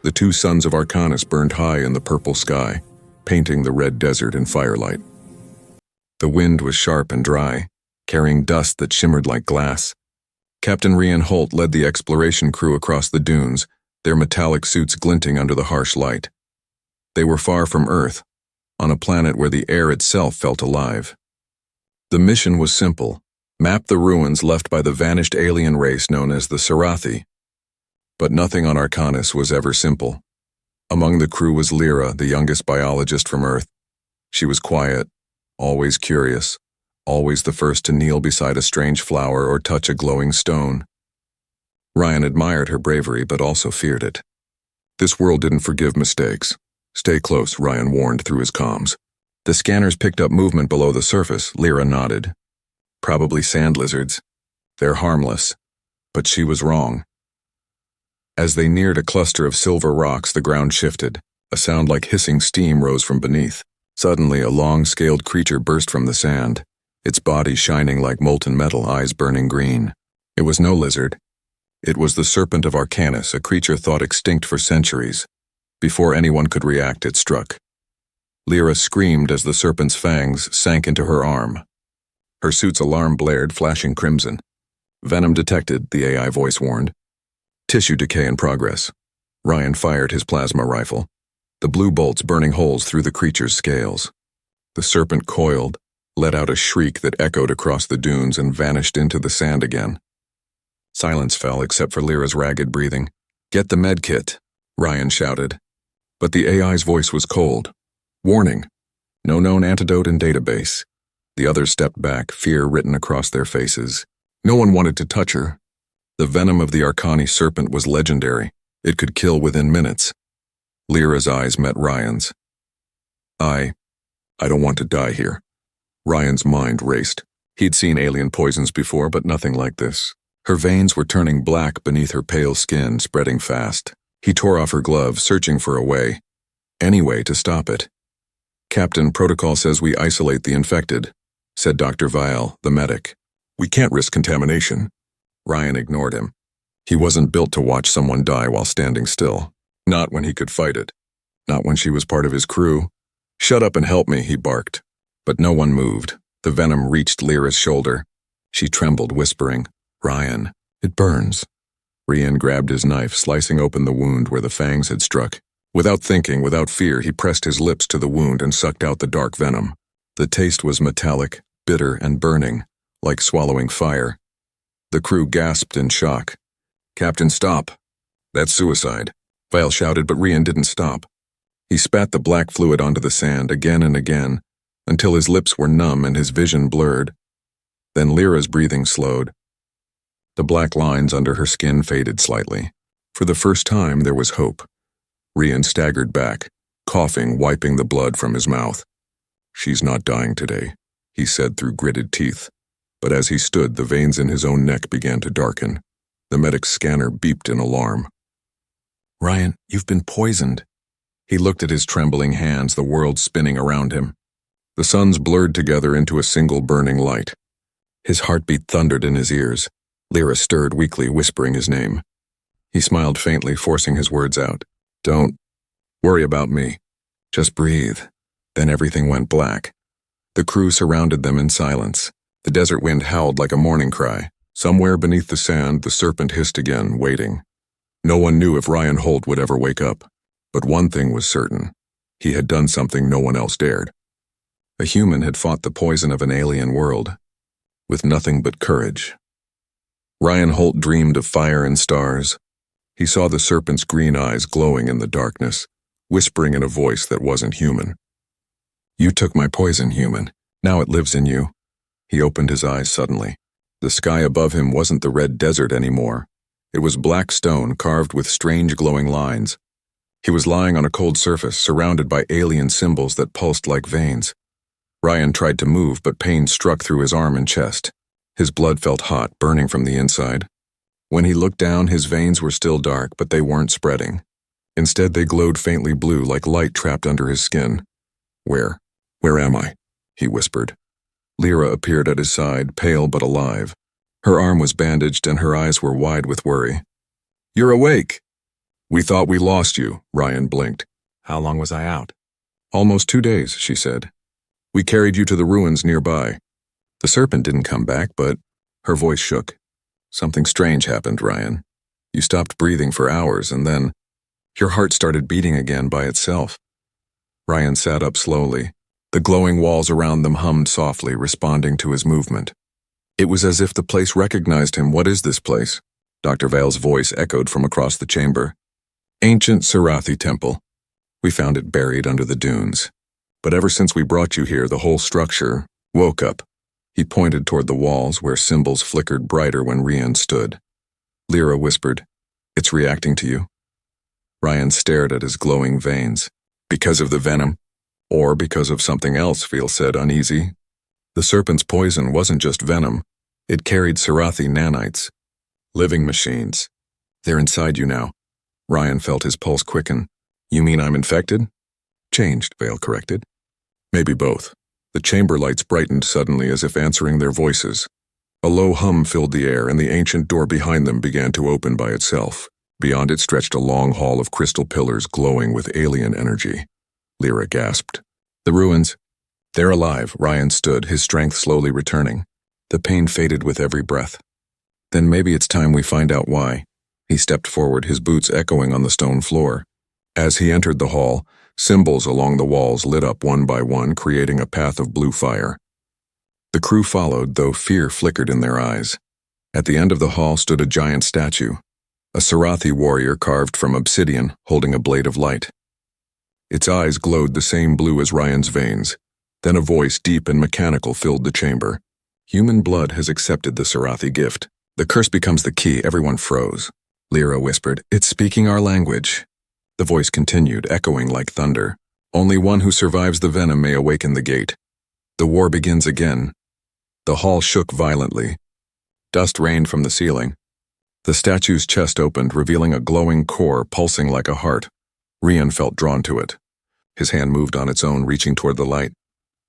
The two suns of Arcanus burned high in the purple sky, painting the red desert in firelight. The wind was sharp and dry, carrying dust that shimmered like glass. Captain Rian Holt led the exploration crew across the dunes, their metallic suits glinting under the harsh light. They were far from Earth, on a planet where the air itself felt alive. The mission was simple: map the ruins left by the vanished alien race known as the scifi. But nothing on Arcanus was ever simple. Among the crew was Lyra, the youngest biologist from Earth. She was quiet, always curious, always the first to kneel beside a strange flower or touch a glowing stone. Ryan admired her bravery but also feared it. This world didn't forgive mistakes. Stay close, Ryan warned through his comms. The scanners picked up movement below the surface. Lyra nodded. Probably sand lizards. They're harmless. But she was wrong. As they neared a cluster of silver rocks, the ground shifted. A sound like hissing steam rose from beneath. Suddenly, a long-scaled creature burst from the sand, its body shining like molten metal, eyes burning green. It was no lizard. It was the Serpent of Arcanus, a creature thought extinct for centuries. Before anyone could react, it struck. Lyra screamed as the serpent's fangs sank into her arm. Her suit's alarm blared, flashing crimson. Venom detected, the AI voice warned. Tissue decay in progress. Ryan fired his plasma rifle, the blue bolts burning holes through the creature's scales. The serpent coiled, let out a shriek that echoed across the dunes and vanished into the sand again. Silence fell except for Lyra's ragged breathing. Get the med kit, Ryan shouted. But the AI's voice was cold. Warning. No known antidote in database. The others stepped back, fear written across their faces. No one wanted to touch her. The venom of the Arcani serpent was legendary. It could kill within minutes. Lyra's eyes met Ryan's. I don't want to die here. Ryan's mind raced. He'd seen alien poisons before, but nothing like this. Her veins were turning black beneath her pale skin, spreading fast. He tore off her gloves, searching for a way. Any way to stop it. Captain, protocol says we isolate the infected, said Dr. Vial, the medic. We can't risk contamination. Ryan ignored him. He wasn't built to watch someone die while standing still. Not when he could fight it. Not when she was part of his crew. Shut up and help me, he barked. But no one moved. The venom reached Lyra's shoulder. She trembled, whispering, Ryan, it burns. Rian grabbed his knife, slicing open the wound where the fangs had struck. Without thinking, without fear, he pressed his lips to the wound and sucked out the dark venom. The taste was metallic, bitter, and burning, like swallowing fire. The crew gasped in shock. Captain, stop. That's suicide. Vial shouted, but Rian didn't stop. He spat the black fluid onto the sand again and again, until his lips were numb and his vision blurred. Then Lyra's breathing slowed. The black lines under her skin faded slightly. For the first time, there was hope. Rian staggered back, coughing, wiping the blood from his mouth. She's not dying today, he said through gritted teeth. But as he stood, the veins in his own neck began to darken. The medic's scanner beeped in alarm. Ryan, you've been poisoned. He looked at his trembling hands, the world spinning around him. The suns blurred together into a single burning light. His heartbeat thundered in his ears. Lyra stirred weakly, whispering his name. He smiled faintly, forcing his words out. Don't worry about me. Just breathe. Then everything went black. The crew surrounded them in silence. The desert wind howled like a morning cry. Somewhere beneath the sand, the serpent hissed again, waiting. No one knew if Ryan Holt would ever wake up. But one thing was certain. He had done something no one else dared. A human had fought the poison of an alien world, with nothing but courage. Ryan Holt dreamed of fire and stars. He saw the serpent's green eyes glowing in the darkness, whispering in a voice that wasn't human. You took my poison, human. Now it lives in you. He opened his eyes suddenly. The sky above him wasn't the red desert anymore. It was black stone carved with strange glowing lines. He was lying on a cold surface, surrounded by alien symbols that pulsed like veins. Ryan tried to move, but pain struck through his arm and chest. His blood felt hot, burning from the inside. When he looked down, his veins were still dark, but they weren't spreading. Instead, they glowed faintly blue, like light trapped under his skin. Where am I? He whispered. Lyra appeared at his side, pale but alive. Her arm was bandaged and her eyes were wide with worry. You're awake! We thought we lost you, Ryan blinked. How long was I out? Almost 2 days, she said. We carried you to the ruins nearby. The serpent didn't come back, but her voice shook. Something strange happened, Ryan. You stopped breathing for hours, and then your heart started beating again by itself. Ryan sat up slowly. The glowing walls around them hummed softly, responding to his movement. It was as if the place recognized him. What is this place? Dr. Vale's voice echoed from across the chamber. Ancient Sarathi temple. We found it buried under the dunes. But ever since we brought you here, the whole structure woke up. He pointed toward the walls where symbols flickered brighter when Ryan stood. Lyra whispered, "It's reacting to you." Ryan stared at his glowing veins. Because of the venom? Or because of something else, Veal said, uneasy. The serpent's poison wasn't just venom. It carried Sarathi nanites. Living machines. They're inside you now. Ryan felt his pulse quicken. You mean I'm infected? Changed, Veal corrected. Maybe both. The chamber lights brightened suddenly as if answering their voices. A low hum filled the air, and the ancient door behind them began to open by itself. Beyond it stretched a long hall of crystal pillars glowing with alien energy. Lyra gasped. The ruins. They're alive. Ryan stood, his strength slowly returning. The pain faded with every breath. Then maybe it's time we find out why. He stepped forward, his boots echoing on the stone floor. As he entered the hall, symbols along the walls lit up one by one, creating a path of blue fire. The crew followed, though fear flickered in their eyes. At the end of the hall stood a giant statue, a Sarathi warrior carved from obsidian, holding a blade of light. Its eyes glowed the same blue as Ryan's veins. Then a voice deep and mechanical filled the chamber. Human blood has accepted the Sarathi gift. The curse becomes the key. Everyone froze. Lyra whispered, "It's speaking our language." The voice continued, echoing like thunder. Only one who survives the venom may awaken the gate. The war begins again. The hall shook violently. Dust rained from the ceiling. The statue's chest opened, revealing a glowing core pulsing like a heart. Ryan felt drawn to it. His hand moved on its own, reaching toward the light.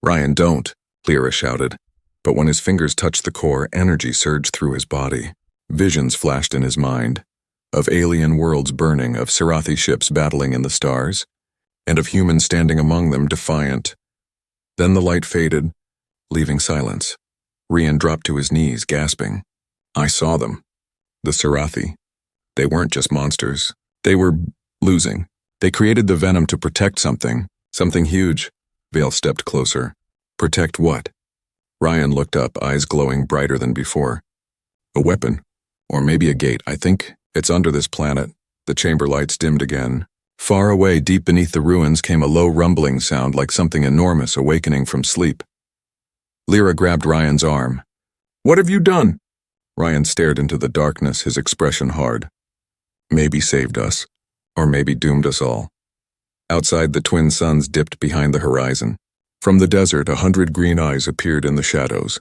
"Ryan, don't," Lyra shouted. But when his fingers touched the core, energy surged through his body. Visions flashed in his mind. Of alien worlds burning, of Sarathi ships battling in the stars, and of humans standing among them, defiant. Then the light faded, leaving silence. Ryan dropped to his knees, gasping. I saw them. The Sarathi. They weren't just monsters. They were losing. They created the venom to protect something huge. Vale stepped closer. Protect what? Ryan looked up, eyes glowing brighter than before. A weapon. Or maybe a gate. I think it's under this planet. The chamber lights dimmed again. Far away, deep beneath the ruins, came a low rumbling sound like something enormous awakening from sleep. Lyra grabbed Ryan's arm. What have you done? Ryan stared into the darkness, his expression hard. Maybe saved us. Or maybe doomed us all. Outside, the twin suns dipped behind the horizon. From the desert, 100 green eyes appeared in the shadows.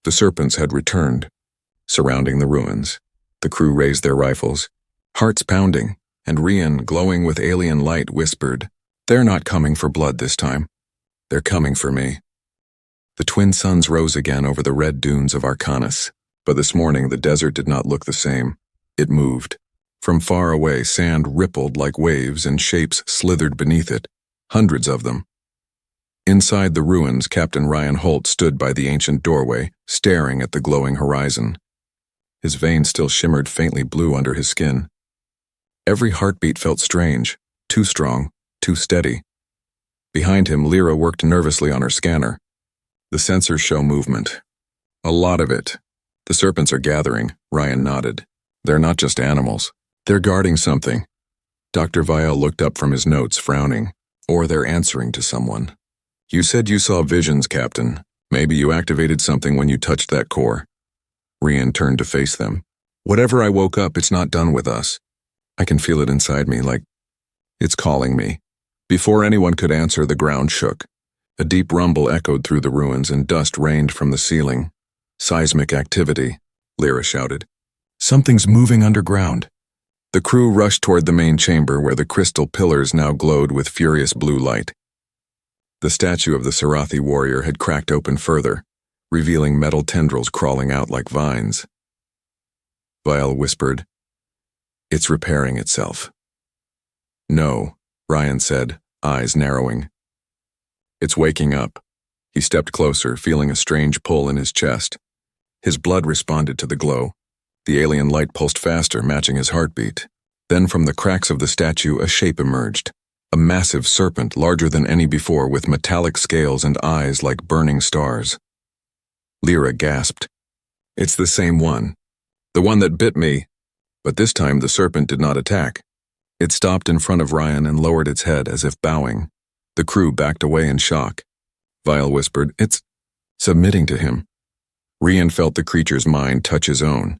The serpents had returned, surrounding the ruins. The crew raised their rifles, hearts pounding, and Ryan, glowing with alien light, whispered, They're not coming for blood this time. They're coming for me. The twin suns rose again over the red dunes of Arcanus, but this morning the desert did not look the same. It moved. From far away, sand rippled like waves and shapes slithered beneath it, hundreds of them. Inside the ruins, Captain Ryan Holt stood by the ancient doorway, staring at the glowing horizon. His veins still shimmered faintly blue under his skin. Every heartbeat felt strange, too strong, too steady. Behind him, Lyra worked nervously on her scanner. The sensors show movement. A lot of it. The serpents are gathering, Ryan nodded. They're not just animals. They're guarding something. Dr. Vial looked up from his notes, frowning. Or they're answering to someone. You said you saw visions, Captain. Maybe you activated something when you touched that core. Ryan turned to face them. Whatever I woke up, it's not done with us. I can feel it inside me, like it's calling me. Before anyone could answer, the ground shook. A deep rumble echoed through the ruins and dust rained from the ceiling. Seismic activity, Lyra shouted. Something's moving underground. The crew rushed toward the main chamber where the crystal pillars now glowed with furious blue light. The statue of the Sarathi warrior had cracked open further, revealing metal tendrils crawling out like vines. Vial whispered, It's repairing itself. No, Ryan said, eyes narrowing. It's waking up. He stepped closer, feeling a strange pull in his chest. His blood responded to the glow. The alien light pulsed faster, matching his heartbeat. Then from the cracks of the statue, a shape emerged. A massive serpent, larger than any before, with metallic scales and eyes like burning stars. Lyra gasped. It's the same one. The one that bit me. But this time the serpent did not attack. It stopped in front of Ryan and lowered its head as if bowing. The crew backed away in shock. Vile whispered, "It's submitting to him." Ryan felt the creature's mind touch his own.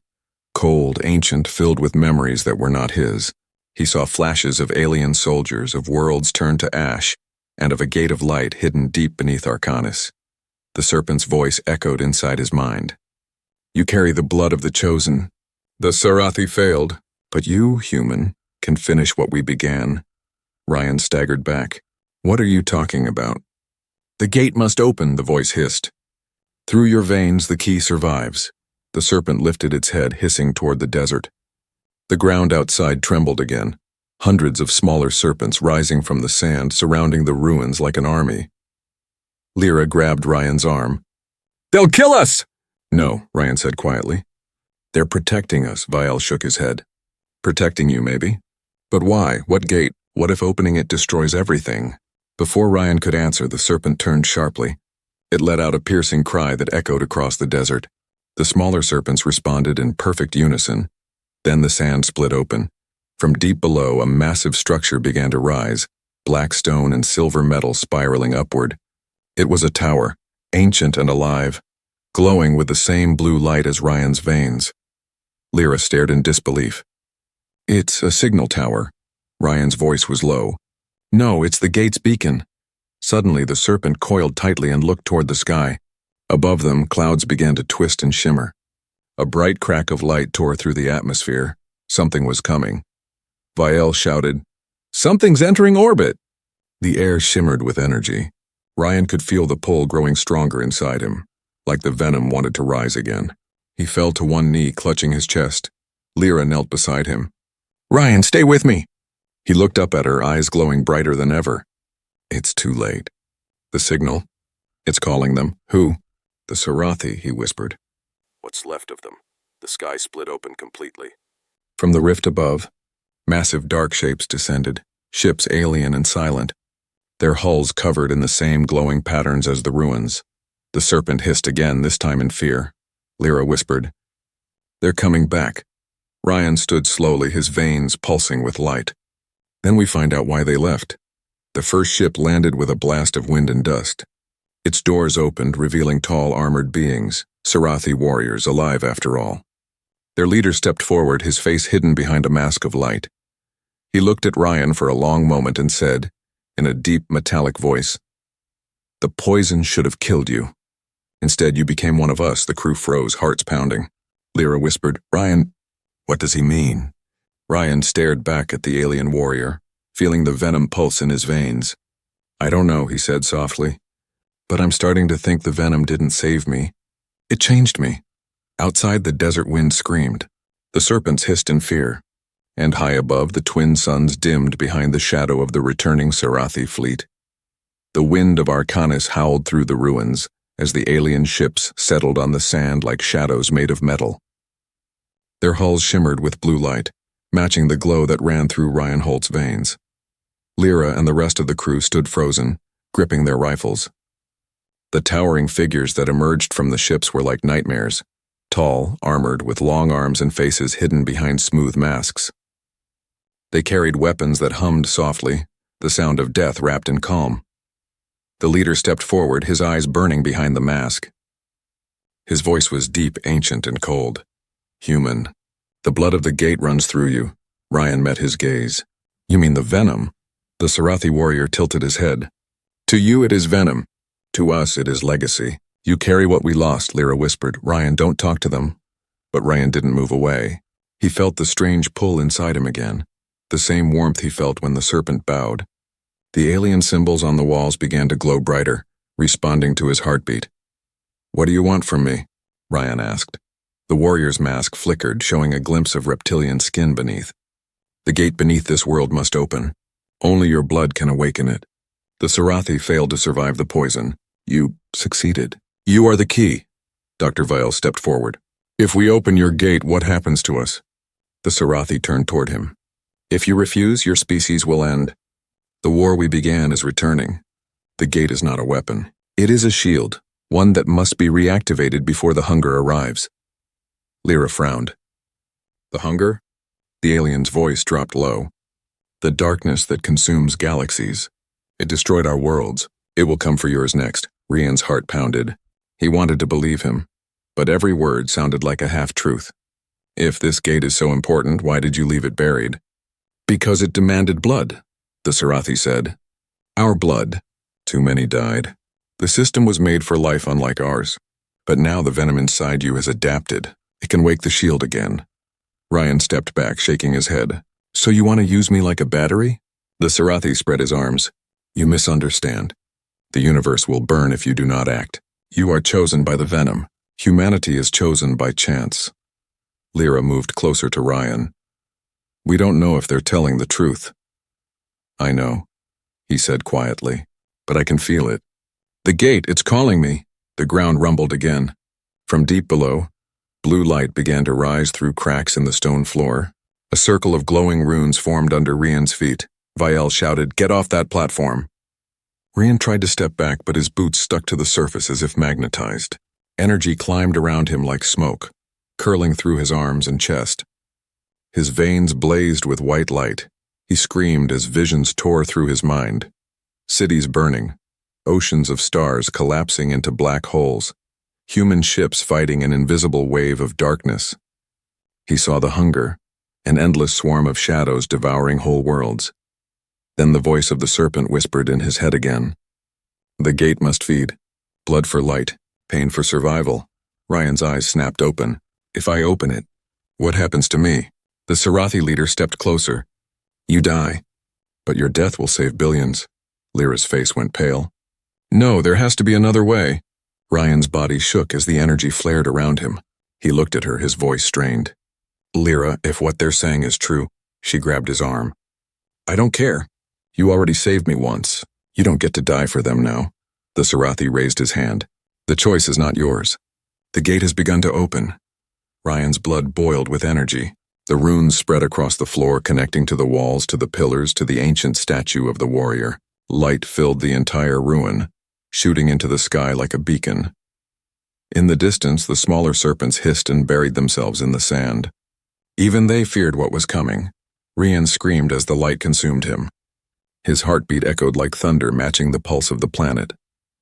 Cold, ancient, filled with memories that were not his. He saw flashes of alien soldiers, of worlds turned to ash, and of a gate of light hidden deep beneath Arcanis. The serpent's voice echoed inside his mind. You carry the blood of the chosen. The Sarathi failed, but you, human, can finish what we began. Ryan staggered back. What are you talking about? The gate must open, the voice hissed. Through your veins the key survives. The serpent lifted its head, hissing toward the desert. The ground outside trembled again. Hundreds of smaller serpents rising from the sand, surrounding the ruins like an army. Lyra grabbed Ryan's arm. They'll kill us! No, Ryan said quietly. They're protecting us, Vial shook his head. Protecting you, maybe? But why? What gate? What if opening it destroys everything? Before Ryan could answer, the serpent turned sharply. It let out a piercing cry that echoed across the desert. The smaller serpents responded in perfect unison. Then the sand split open. From deep below, a massive structure began to rise, black stone and silver metal spiraling upward. It was a tower, ancient and alive, glowing with the same blue light as Ryan's veins. Lyra stared in disbelief. It's a signal tower. Ryan's voice was low. No, it's the gate's beacon. Suddenly, the serpent coiled tightly and looked toward the sky. Above them, clouds began to twist and shimmer. A bright crack of light tore through the atmosphere. Something was coming. Vial shouted, Something's entering orbit! The air shimmered with energy. Ryan could feel the pull growing stronger inside him, like the venom wanted to rise again. He fell to one knee, clutching his chest. Lyra knelt beside him. Ryan, stay with me! He looked up at her, eyes glowing brighter than ever. It's too late. The signal? It's calling them. Who? The Sarathi, he whispered. What's left of them? The sky split open completely. From the rift above, massive dark shapes descended, ships alien and silent, their hulls covered in the same glowing patterns as the ruins. The serpent hissed again, this time in fear. Lyra whispered, They're coming back. Ryan stood slowly, his veins pulsing with light. Then we find out why they left. The first ship landed with a blast of wind and dust. Its doors opened, revealing tall armored beings, Sarathi warriors, alive after all. Their leader stepped forward, his face hidden behind a mask of light. He looked at Ryan for a long moment and said, in a deep, metallic voice, The poison should have killed you. Instead, you became one of us. The crew froze, hearts pounding. Lyra whispered, Ryan, what does he mean? Ryan stared back at the alien warrior, feeling the venom pulse in his veins. I don't know, he said softly, but I'm starting to think the venom didn't save me. It changed me. Outside, the desert wind screamed. The serpents hissed in fear, and high above, the twin suns dimmed behind the shadow of the returning Sarathi fleet. The wind of Arcanis howled through the ruins as the alien ships settled on the sand like shadows made of metal. Their hulls shimmered with blue light, matching the glow that ran through Ryan Holt's veins. Lyra and the rest of the crew stood frozen, gripping their rifles. The towering figures that emerged from the ships were like nightmares, tall, armored, with long arms and faces hidden behind smooth masks. They carried weapons that hummed softly, the sound of death wrapped in calm. The leader stepped forward, his eyes burning behind the mask. His voice was deep, ancient, and cold. Human. The blood of the gate runs through you. Ryan met his gaze. You mean the venom? The Sarathi warrior tilted his head. To you it is venom. To us it is legacy. You carry what we lost, Lyra whispered. Ryan, don't talk to them. But Ryan didn't move away. He felt the strange pull inside him again, the same warmth he felt when the serpent bowed. The alien symbols on the walls began to glow brighter, responding to his heartbeat. What do you want from me? Ryan asked. The warrior's mask flickered, showing a glimpse of reptilian skin beneath. The gate beneath this world must open. Only your blood can awaken it. The Sarathi failed to survive the poison. You succeeded. You are the key. Dr. Vile stepped forward. If we open your gate, what happens to us? The Sarathi turned toward him. If you refuse, your species will end. The war we began is returning. The gate is not a weapon. It is a shield, one that must be reactivated before the hunger arrives. Lyra frowned. The hunger? The alien's voice dropped low. The darkness that consumes galaxies. It destroyed our worlds. It will come for yours next. Rian's heart pounded. He wanted to believe him, but every word sounded like a half-truth. If this gate is so important, why did you leave it buried? Because it demanded blood, the Sarathi said. Our blood. Too many died. The system was made for life unlike ours. But now the venom inside you has adapted. It can wake the shield again. Ryan stepped back, shaking his head. So you want to use me like a battery? The Sarathi spread his arms. You misunderstand. The universe will burn if you do not act. You are chosen by the venom. Humanity is chosen by chance. Lyra moved closer to Ryan. We don't know if they're telling the truth. I know, he said quietly, but I can feel it. The gate, it's calling me. The ground rumbled again. From deep below, blue light began to rise through cracks in the stone floor. A circle of glowing runes formed under Rian's feet. Viel shouted, "Get off that platform!" Rian tried to step back, but his boots stuck to the surface as if magnetized. Energy climbed around him like smoke, curling through his arms and chest. His veins blazed with white light. He screamed as visions tore through his mind. Cities burning, oceans of stars collapsing into black holes, human ships fighting an invisible wave of darkness. He saw the hunger, an endless swarm of shadows devouring whole worlds. Then the voice of the serpent whispered in his head again. The gate must feed. Blood for light, pain for survival. Ryan's eyes snapped open. If I open it, what happens to me? The Sarathi leader stepped closer. You die, but your death will save billions. Lyra's face went pale. No, there has to be another way. Ryan's body shook as the energy flared around him. He looked at her, his voice strained. Lyra, if what they're saying is true, she grabbed his arm. I don't care. You already saved me once. You don't get to die for them now. The Sarathi raised his hand. The choice is not yours. The gate has begun to open. Ryan's blood boiled with energy. The runes spread across the floor, connecting to the walls, to the pillars, to the ancient statue of the warrior. Light filled the entire ruin, shooting into the sky like a beacon. In the distance, the smaller serpents hissed and buried themselves in the sand. Even they feared what was coming. Rian screamed as the light consumed him. His heartbeat echoed like thunder, matching the pulse of the planet.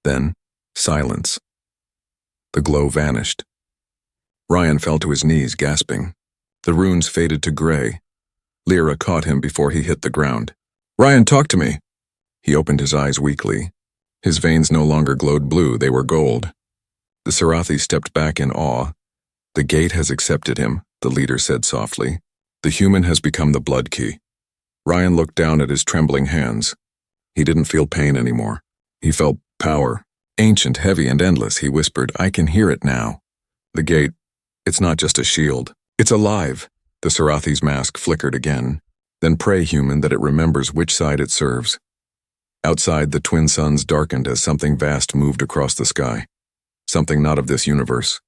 Then, silence. The glow vanished. Ryan fell to his knees, gasping. The runes faded to gray. Lyra caught him before he hit the ground. Ryan, talk to me. He opened his eyes weakly. His veins no longer glowed blue, they were gold. The Sarathi stepped back in awe. The gate has accepted him, the leader said softly. The human has become the blood key. Ryan looked down at his trembling hands. He didn't feel pain anymore. He felt power. Ancient, heavy, and endless, he whispered. I can hear it now. The gate, it's not just a shield. It's alive. The Sarathi's mask flickered again. Then pray, human, that it remembers which side it serves. Outside, the twin suns darkened as something vast moved across the sky. Something not of this universe.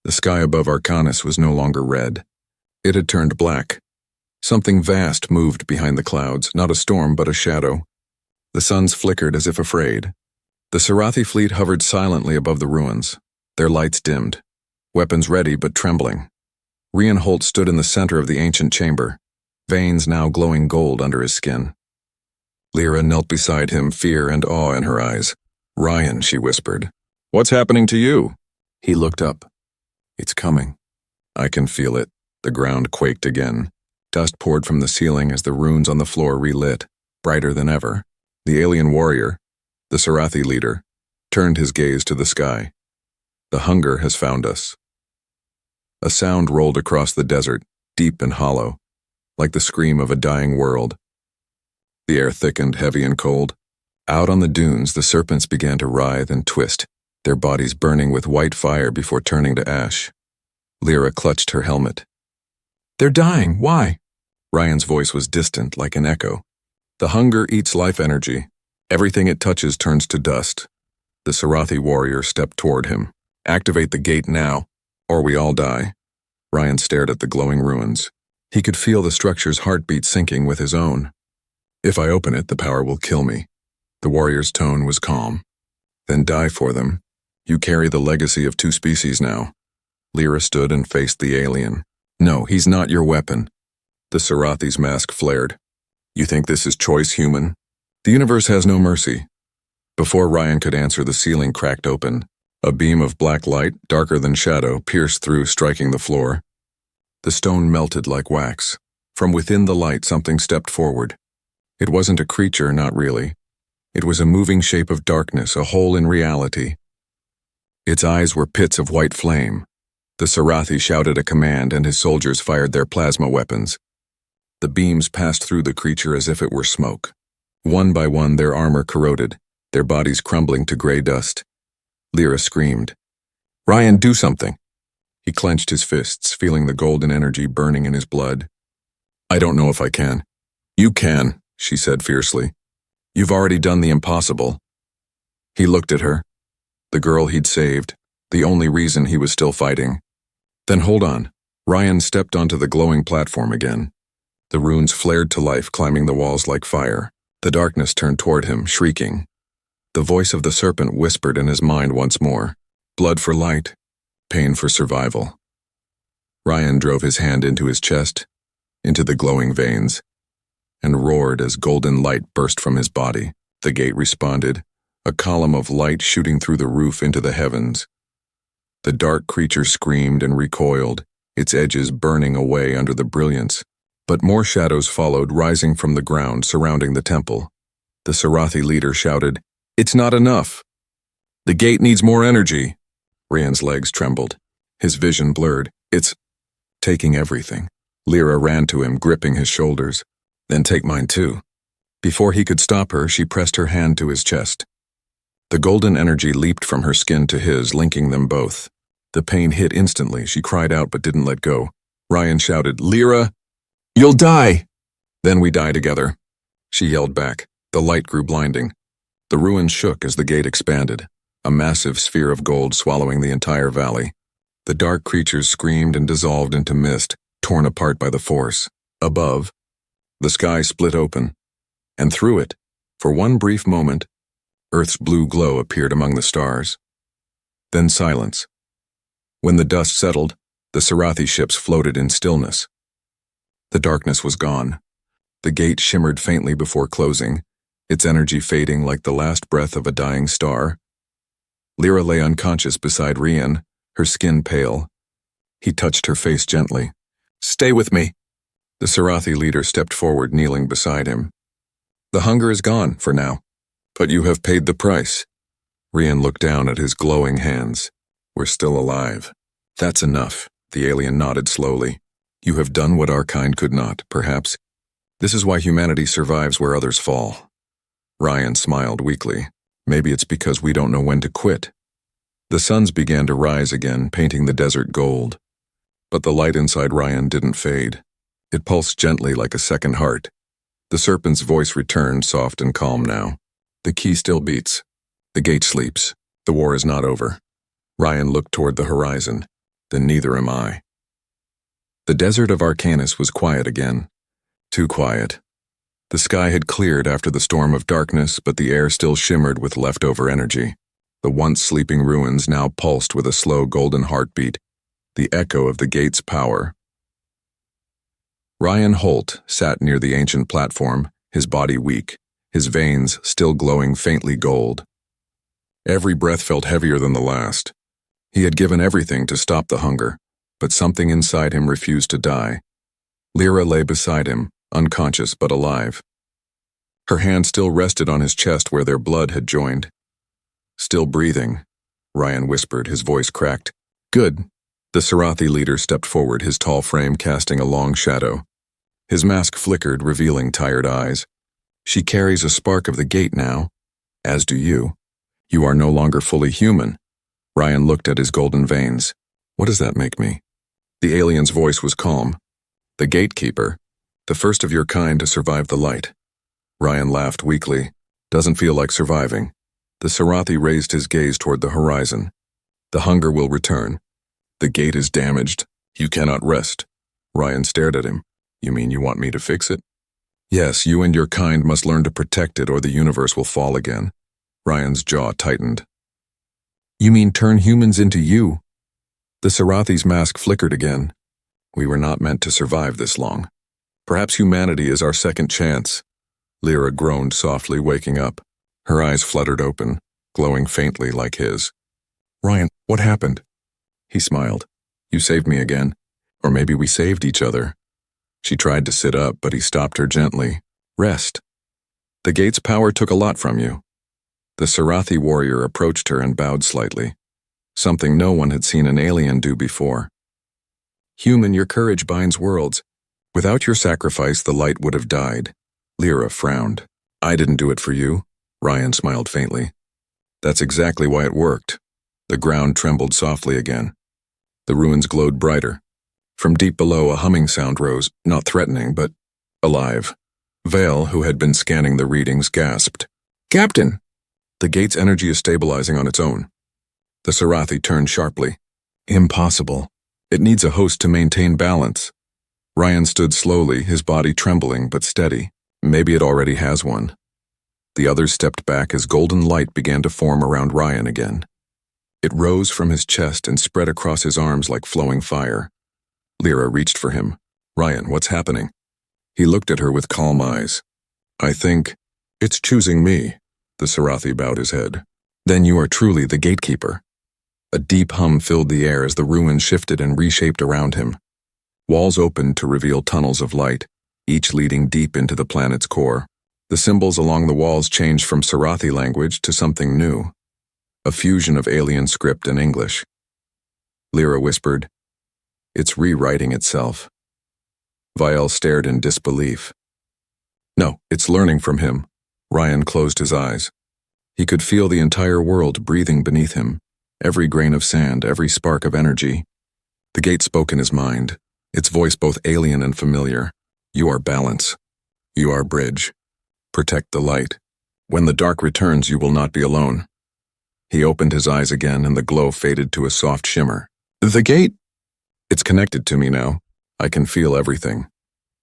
The sky above Arcanus was no longer red. It had turned black. Something vast moved behind the clouds, not a storm but a shadow. The suns flickered as if afraid. The Sarathi fleet hovered silently above the ruins. Their lights dimmed. Weapons ready but trembling. Rian Holt stood in the center of the ancient chamber, veins now glowing gold under his skin. Lyra knelt beside him, fear and awe in her eyes. Ryan, she whispered. What's happening to you? He looked up. It's coming. I can feel it. The ground quaked again. Dust poured from the ceiling as the runes on the floor relit, brighter than ever. The alien warrior, the Sarathi leader, turned his gaze to the sky. The hunger has found us. A sound rolled across the desert, deep and hollow, like the scream of a dying world. The air thickened, heavy and cold. Out on the dunes, the serpents began to writhe and twist, their bodies burning with white fire before turning to ash. Lyra clutched her helmet. They're dying. Why? Ryan's voice was distant, like an echo. The hunger eats life energy. Everything it touches turns to dust. The Sarathi warrior stepped toward him. Activate the gate now, or we all die. Ryan stared at the glowing ruins. He could feel the structure's heartbeat syncing with his own. If I open it, the power will kill me. The warrior's tone was calm. Then die for them. You carry the legacy of 2 species now. Lyra stood and faced the alien. No, he's not your weapon. The Sarathi's mask flared. You think this is choice, human? The universe has no mercy. Before Ryan could answer, the ceiling cracked open. A beam of black light, darker than shadow, pierced through, striking the floor. The stone melted like wax. From within the light, something stepped forward. It wasn't a creature, not really. It was a moving shape of darkness, a hole in reality. Its eyes were pits of white flame. The Sarathi shouted a command, and his soldiers fired their plasma weapons. The beams passed through the creature as if it were smoke. One by one, their armor corroded, their bodies crumbling to gray dust. Lyra screamed. Ryan, do something. He clenched his fists, feeling the golden energy burning in his blood. I don't know if I can. You can, she said fiercely. You've already done the impossible. He looked at her. The girl he'd saved, the only reason he was still fighting. Then hold on. Ryan stepped onto the glowing platform again. The runes flared to life, climbing the walls like fire. The darkness turned toward him, shrieking. The voice of the serpent whispered in his mind once more. Blood for light, pain for survival. Ryan drove his hand into his chest, into the glowing veins, and roared as golden light burst from his body. The gate responded, a column of light shooting through the roof into the heavens. The dark creature screamed and recoiled, its edges burning away under the brilliance. But more shadows followed, rising from the ground surrounding the temple. The Sarathi leader shouted, It's not enough. The gate needs more energy. Ryan's legs trembled. His vision blurred. It's taking everything. Lyra ran to him, gripping his shoulders. Then take mine too. Before he could stop her, she pressed her hand to his chest. The golden energy leaped from her skin to his, linking them both. The pain hit instantly. She cried out but didn't let go. Ryan shouted, Lyra! You'll die! Then we die together. She yelled back. The light grew blinding. The ruins shook as the gate expanded, a massive sphere of gold swallowing the entire valley. The dark creatures screamed and dissolved into mist, torn apart by the force. Above, the sky split open, and through it, for one brief moment, Earth's blue glow appeared among the stars. Then silence. When the dust settled, the Sarathi ships floated in stillness. The darkness was gone. The gate shimmered faintly before closing, its energy fading like the last breath of a dying star. Lyra lay unconscious beside Ryan, her skin pale. He touched her face gently. Stay with me. The Sarathi leader stepped forward, kneeling beside him. The hunger is gone, for now. But you have paid the price. Ryan looked down at his glowing hands. We're still alive. That's enough, the alien nodded slowly. You have done what our kind could not, perhaps. This is why humanity survives where others fall. Ryan smiled weakly. Maybe it's because we don't know when to quit. The suns began to rise again, painting the desert gold. But the light inside Ryan didn't fade. It pulsed gently like a second heart. The serpent's voice returned, soft and calm now. The key still beats. The gate sleeps. The war is not over. Ryan looked toward the horizon. Then neither am I. The desert of Arcanus was quiet again. Too quiet. The sky had cleared after the storm of darkness, but the air still shimmered with leftover energy. The once sleeping ruins now pulsed with a slow golden heartbeat, the echo of the gate's power. Ryan Holt sat near the ancient platform, his body weak, his veins still glowing faintly gold. Every breath felt heavier than the last. He had given everything to stop the hunger, but something inside him refused to die. Lyra lay beside him, unconscious but alive. Her hand still rested on his chest where their blood had joined. Still breathing, Ryan whispered, his voice cracked. Good. The Sarathi leader stepped forward, his tall frame casting a long shadow. His mask flickered, revealing tired eyes. She carries a spark of the gate now, as do you. You are no longer fully human. Ryan looked at his golden veins. What does that make me? The alien's voice was calm. The gatekeeper, the first of your kind to survive the light. Ryan laughed weakly. Doesn't feel like surviving. The Sarathi raised his gaze toward the horizon. The hunger will return. The gate is damaged. You cannot rest. Ryan stared at him. You mean you want me to fix it? Yes, you and your kind must learn to protect it or the universe will fall again. Ryan's jaw tightened. You mean turn humans into you? The Sarathi's mask flickered again. We were not meant to survive this long. Perhaps humanity is our second chance. Lyra groaned softly, waking up. Her eyes fluttered open, glowing faintly like his. Ryan, what happened? He smiled. You saved me again. Or maybe we saved each other. She tried to sit up, but he stopped her gently. Rest. The gate's power took a lot from you. The Sarathi warrior approached her and bowed slightly. Something no one had seen an alien do before. Human, your courage binds worlds. Without your sacrifice, the light would have died. Lyra frowned. I didn't do it for you. Ryan smiled faintly. That's exactly why it worked. The ground trembled softly again. The ruins glowed brighter. From deep below, a humming sound rose, not threatening, but alive. Vale, who had been scanning the readings, gasped. Captain! The gate's energy is stabilizing on its own. The Sarathi turned sharply. Impossible. It needs a host to maintain balance. Ryan stood slowly, his body trembling but steady. Maybe it already has one. The others stepped back as golden light began to form around Ryan again. It rose from his chest and spread across his arms like flowing fire. Lyra reached for him. Ryan, what's happening? He looked at her with calm eyes. I think it's choosing me. The Sarathi bowed his head. Then you are truly the gatekeeper. A deep hum filled the air as the ruins shifted and reshaped around him. Walls opened to reveal tunnels of light, each leading deep into the planet's core. The symbols along the walls changed from Sarathi language to something new, a fusion of alien script and English. Lyra whispered, It's rewriting itself. Vial stared in disbelief. No, it's learning from him. Ryan closed his eyes. He could feel the entire world breathing beneath him, every grain of sand, every spark of energy. The gate spoke in his mind, its voice both alien and familiar. You are balance. You are bridge. Protect the light. When the dark returns, you will not be alone. He opened his eyes again and the glow faded to a soft shimmer. The gate? It's connected to me now. I can feel everything.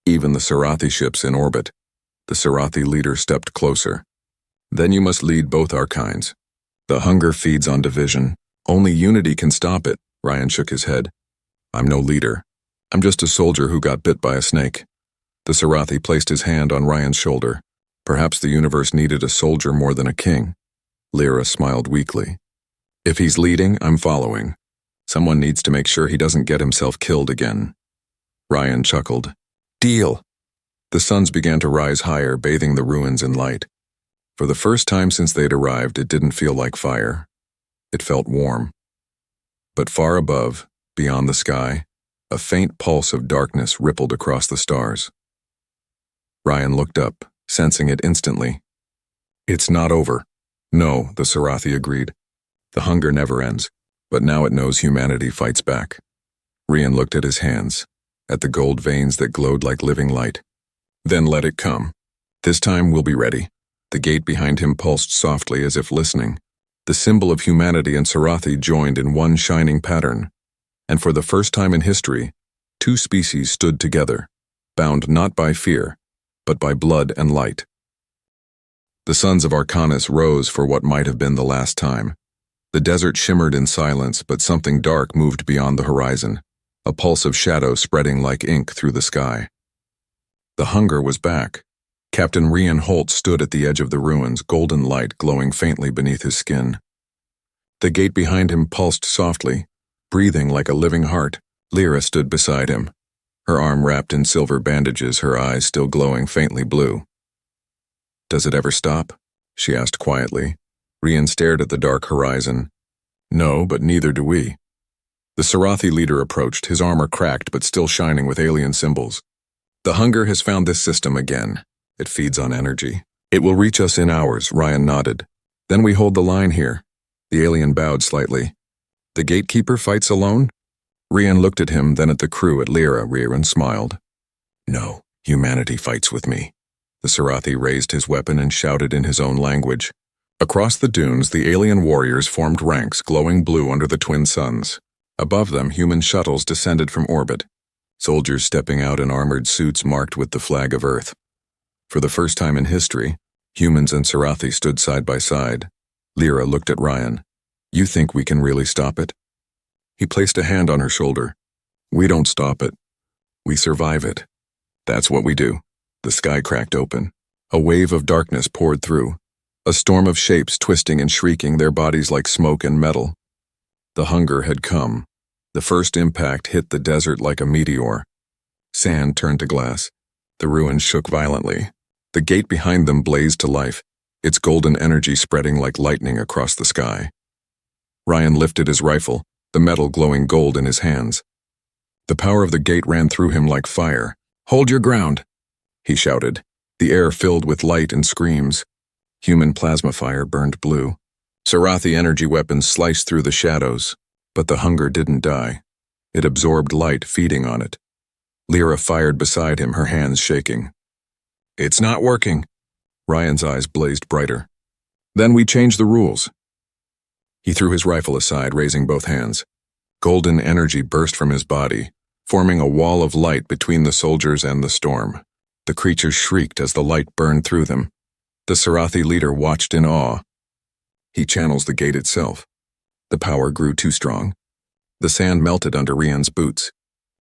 Even the Sarathi ships in orbit. The Sarathi leader stepped closer. Then you must lead both our kinds. The hunger feeds on division. Only unity can stop it. Ryan shook his head. I'm no leader. I'm just a soldier who got bit by a snake. The Sarathi placed his hand on Ryan's shoulder. Perhaps the universe needed a soldier more than a king. Lyra smiled weakly. If he's leading, I'm following. Someone needs to make sure he doesn't get himself killed again. Ryan chuckled. Deal. The suns began to rise higher, bathing the ruins in light. For the first time since they'd arrived, it didn't feel like fire. It felt warm. But far above, beyond the sky, a faint pulse of darkness rippled across the stars. Ryan looked up, sensing it instantly. It's not over. No, the Sarathi agreed. The hunger never ends, but now it knows humanity fights back. Ryan looked at his hands, at the gold veins that glowed like living light. Then let it come. This time we'll be ready. The gate behind him pulsed softly as if listening. The symbol of humanity and Sarathi joined in one shining pattern. And for the first time in history, two species stood together, bound not by fear, but by blood and light. The sons of Arcanus rose for what might have been the last time. The desert shimmered in silence, but something dark moved beyond the horizon, a pulse of shadow spreading like ink through the sky. The hunger was back. Captain Rian Holt stood at the edge of the ruins, golden light glowing faintly beneath his skin. The gate behind him pulsed softly, breathing like a living heart. Lyra stood beside him, her arm wrapped in silver bandages, her eyes still glowing faintly blue. Does it ever stop? She asked quietly. Rian stared at the dark horizon. No, but neither do we. The Sarathi leader approached, his armor cracked but still shining with alien symbols. The hunger has found this system again. It feeds on energy. It will reach us in hours, Ryan nodded. Then we hold the line here. The alien bowed slightly. The gatekeeper fights alone? Rian looked at him, then at the crew, at Lyra. Rian smiled. No, humanity fights with me. The Sarathi raised his weapon and shouted in his own language. Across the dunes, the alien warriors formed ranks glowing blue under the twin suns. Above them, human shuttles descended from orbit, soldiers stepping out in armored suits marked with the flag of Earth. For the first time in history, humans and Sarathi stood side by side. Lyra looked at Ryan. "You think we can really stop it?" He placed a hand on her shoulder. "We don't stop it. We survive it. That's what we do." The sky cracked open. A wave of darkness poured through. A storm of shapes twisting and shrieking, their bodies like smoke and metal. The hunger had come. The first impact hit the desert like a meteor. Sand turned to glass. The ruins shook violently. The gate behind them blazed to life, its golden energy spreading like lightning across the sky. Ryan lifted his rifle, the metal glowing gold in his hands. The power of the gate ran through him like fire. "Hold your ground," he shouted, the air filled with light and screams. Human plasma fire burned blue. Sarathi energy weapons sliced through the shadows, but the hunger didn't die. It absorbed light, feeding on it. Lyra fired beside him, her hands shaking. "It's not working." Ryan's eyes blazed brighter. "Then we change the rules." He threw his rifle aside, raising both hands. Golden energy burst from his body, forming a wall of light between the soldiers and the storm. The creatures shrieked as the light burned through them. The Sarathi leader watched in awe. He channels the gate itself. The power grew too strong. The sand melted under Ryan's boots.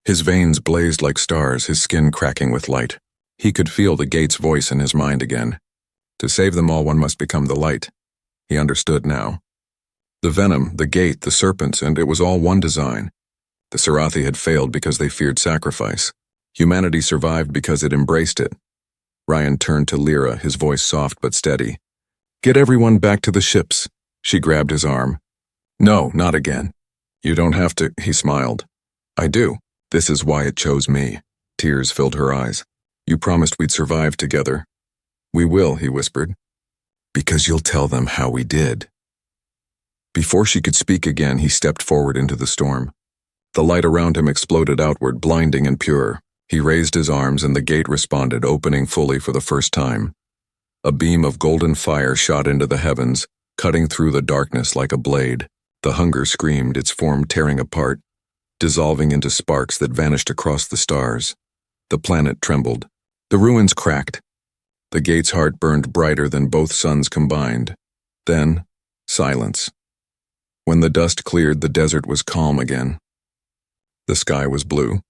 His veins blazed like stars, his skin cracking with light. He could feel the gate's voice in his mind again. To save them all, one must become the light. He understood now. The Venom, the gate, the Serpent, and it was all one design. The Sarathi had failed because they feared sacrifice. Humanity survived because it embraced it. Ryan turned to Lyra, his voice soft but steady. "Get everyone back to the ships." She grabbed his arm. "No, not again. You don't have to," he smiled. "I do. This is why it chose me." Tears filled her eyes. "You promised we'd survive together." "We will," he whispered. "Because you'll tell them how we did." Before she could speak again, he stepped forward into the storm. The light around him exploded outward, blinding and pure. He raised his arms and the gate responded, opening fully for the first time. A beam of golden fire shot into the heavens, cutting through the darkness like a blade. The hunger screamed, its form tearing apart, dissolving into sparks that vanished across the stars. The planet trembled. The ruins cracked. The gate's heart burned brighter than both suns combined. Then, silence. When the dust cleared, the desert was calm again. The sky was blue.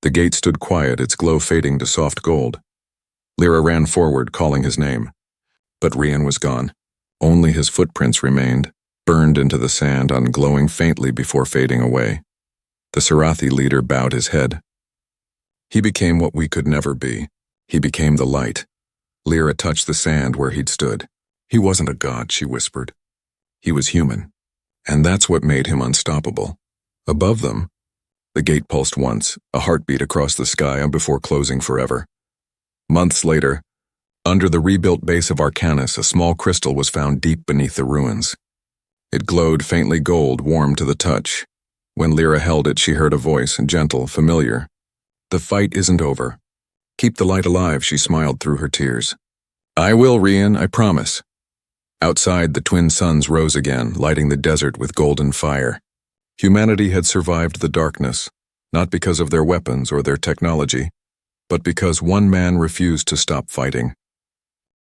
The gate stood quiet, its glow fading to soft gold. Lyra ran forward, calling his name. But Ryan was gone. Only his footprints remained, burned into the sand, unglowing faintly before fading away. The Sarathi leader bowed his head. He became what we could never be. He became the light. Lyra touched the sand where he'd stood. He wasn't a god, she whispered. He was human. And that's what made him unstoppable. Above them, the gate pulsed once, a heartbeat across the sky before closing forever. Months later, under the rebuilt base of Arcanus, a small crystal was found deep beneath the ruins. It glowed faintly gold, warm to the touch. When Lyra held it, she heard a voice, gentle, familiar. "The fight isn't over. Keep the light alive," she smiled through her tears. "I will, Ryan, I promise." Outside, the twin suns rose again, lighting the desert with golden fire. Humanity had survived the darkness, not because of their weapons or their technology, but because one man refused to stop fighting.